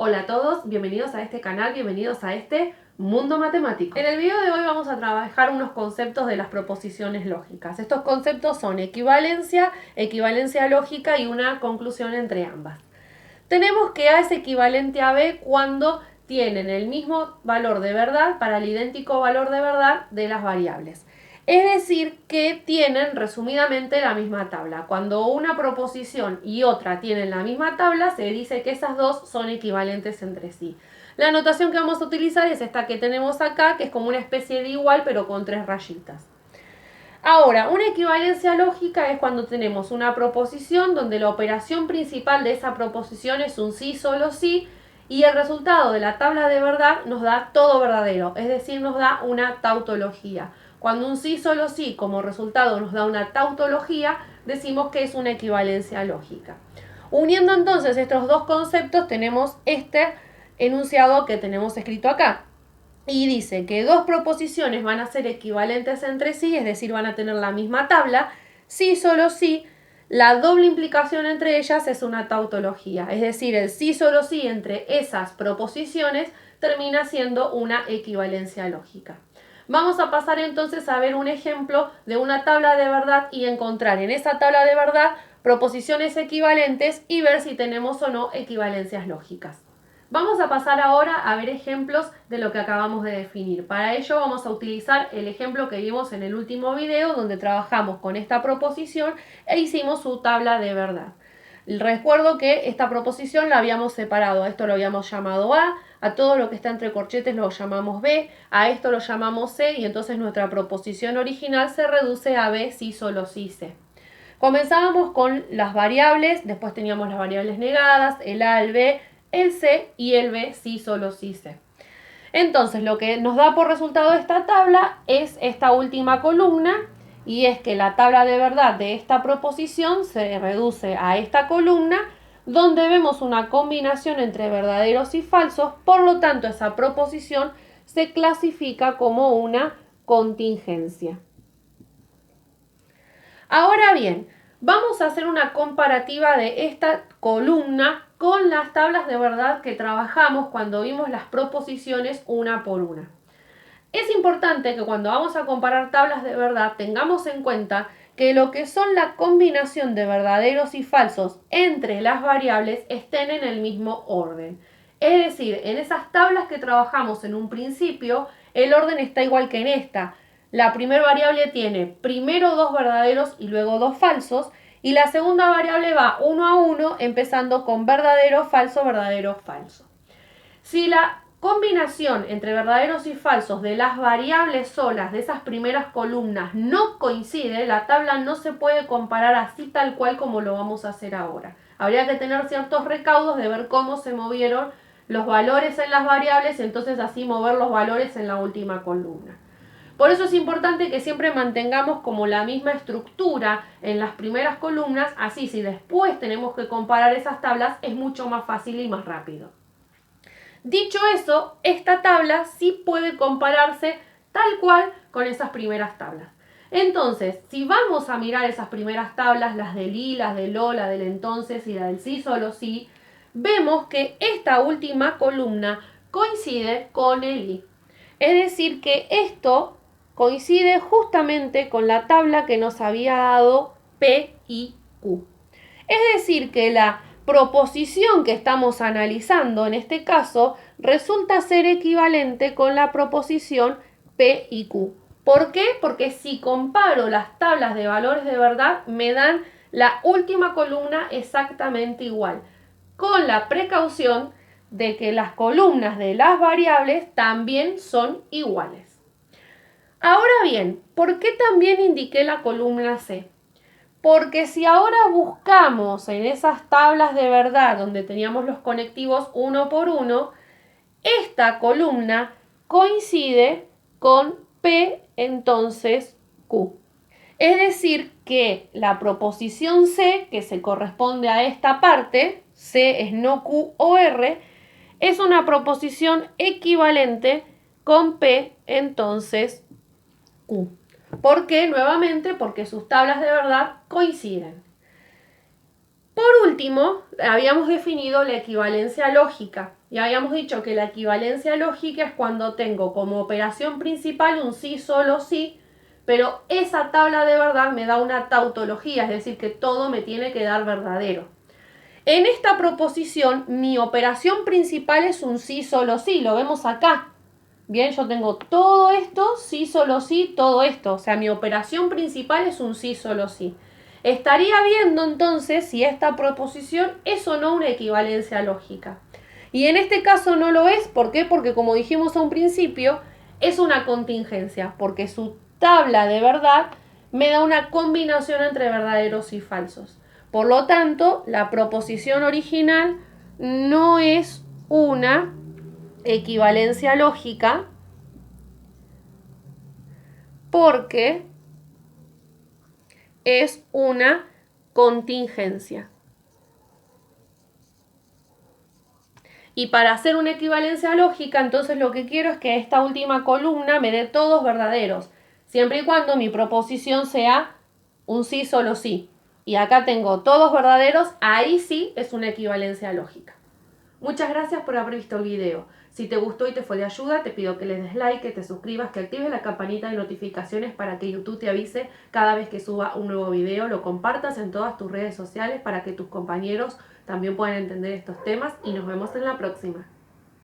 Hola a todos, bienvenidos a este canal, bienvenidos a este mundo matemático. En el video de hoy vamos a trabajar unos conceptos de las proposiciones lógicas. Estos conceptos son equivalencia, equivalencia lógica y una conclusión entre ambas. Tenemos que A es equivalente a B cuando tienen el mismo valor de verdad para el idéntico valor de verdad de las variables. Es decir, que tienen resumidamente la misma tabla. Cuando una proposición y otra tienen la misma tabla, se dice que esas dos son equivalentes entre sí. La notación que vamos a utilizar es esta que tenemos acá, que es como una especie de igual, pero con tres rayitas. Ahora, una equivalencia lógica es cuando tenemos una proposición donde la operación principal de esa proposición es un sí, solo sí, y el resultado de la tabla de verdad nos da todo verdadero, es decir, nos da una tautología. Cuando un sí, solo sí como resultado nos da una tautología, decimos que es una equivalencia lógica. Uniendo entonces estos dos conceptos tenemos este enunciado que tenemos escrito acá. Y dice que dos proposiciones van a ser equivalentes entre sí, es decir, van a tener la misma tabla, si solo si la doble implicación entre ellas es una tautología, es decir, el sí solo sí entre esas proposiciones termina siendo una equivalencia lógica. Vamos a pasar entonces a ver un ejemplo de una tabla de verdad y encontrar en esa tabla de verdad proposiciones equivalentes y ver si tenemos o no equivalencias lógicas. Vamos a pasar ahora a ver ejemplos de lo que acabamos de definir. Para ello vamos a utilizar el ejemplo que vimos en el último video donde trabajamos con esta proposición e hicimos su tabla de verdad. Recuerdo que esta proposición la habíamos separado, a esto lo habíamos llamado A todo lo que está entre corchetes lo llamamos B, a esto lo llamamos C y entonces nuestra proposición original se reduce a B si solo si C. Comenzábamos con las variables, después teníamos las variables negadas, el A, el B, el C y el B si solo si C. Entonces lo que nos da por resultado esta tabla es esta última columna y es que la tabla de verdad de esta proposición se reduce a esta columna donde vemos una combinación entre verdaderos y falsos, por lo tanto esa proposición se clasifica como una contingencia. Ahora bien, vamos a hacer una comparativa de esta columna con las tablas de verdad que trabajamos cuando vimos las proposiciones una por una. Es importante que cuando vamos a comparar tablas de verdad tengamos en cuenta que lo que son la combinación de verdaderos y falsos entre las variables estén en el mismo orden. Es decir, en esas tablas que trabajamos en un principio, el orden está igual que en esta. La primera variable tiene primero dos verdaderos y luego dos falsos, y la segunda variable va uno a uno, empezando con verdadero, falso, verdadero, falso. Si la combinación entre verdaderos y falsos de las variables solas de esas primeras columnas no coincide, la tabla no se puede comparar así tal cual como lo vamos a hacer ahora. Habría que tener ciertos recaudos de ver cómo se movieron los valores en las variables, entonces así mover los valores en la última columna. Por eso es importante que siempre mantengamos como la misma estructura en las primeras columnas, así si después tenemos que comparar esas tablas es mucho más fácil y más rápido. Dicho eso, esta tabla sí puede compararse tal cual con esas primeras tablas. Entonces, si vamos a mirar esas primeras tablas, las del I, las del O, la del entonces y la del sí solo sí, vemos que esta última columna coincide con el I. Es decir, que esto coincide justamente con la tabla que nos había dado P y Q. Es decir, que la proposición que estamos analizando en este caso resulta ser equivalente con la proposición P y Q. ¿Por qué? Porque si comparo las tablas de valores de verdad me dan la última columna exactamente igual, con la precaución de que las columnas de las variables también son iguales. Ahora bien, ¿por qué también indiqué la columna C? Porque si ahora buscamos en esas tablas de verdad donde teníamos los conectivos uno por uno, esta columna coincide con P, entonces Q. Es decir, que la proposición C, que se corresponde a esta parte, C es no Q o R, es una proposición equivalente con P, entonces Q. ¿Por qué? Nuevamente, porque sus tablas de verdad coinciden. Por último, habíamos definido la equivalencia lógica y habíamos dicho que la equivalencia lógica es cuando tengo como operación principal un sí, solo sí, pero esa tabla de verdad me da una tautología, es decir, que todo me tiene que dar verdadero. En esta proposición, mi operación principal es un sí, solo sí, lo vemos acá. Bien, yo tengo todo esto, sí, solo sí, todo esto. O sea, mi operación principal es un sí, solo sí. Estaría viendo entonces si esta proposición es o no una equivalencia lógica. Y en este caso no lo es. ¿Por qué? Porque como dijimos a un principio, es una contingencia. Porque su tabla de verdad me da una combinación entre verdaderos y falsos. Por lo tanto, la proposición original no es una equivalencia lógica porque es una contingencia. Y para hacer una equivalencia lógica, entonces lo que quiero es que esta última columna me dé todos verdaderos, siempre y cuando mi proposición sea un sí, solo sí. Y acá tengo todos verdaderos, ahí sí es una equivalencia lógica. Muchas gracias por haber visto el video. Si te gustó y te fue de ayuda, te pido que le des like, que te suscribas, que actives la campanita de notificaciones para que YouTube te avise cada vez que suba un nuevo video, lo compartas en todas tus redes sociales para que tus compañeros también puedan entender estos temas y nos vemos en la próxima.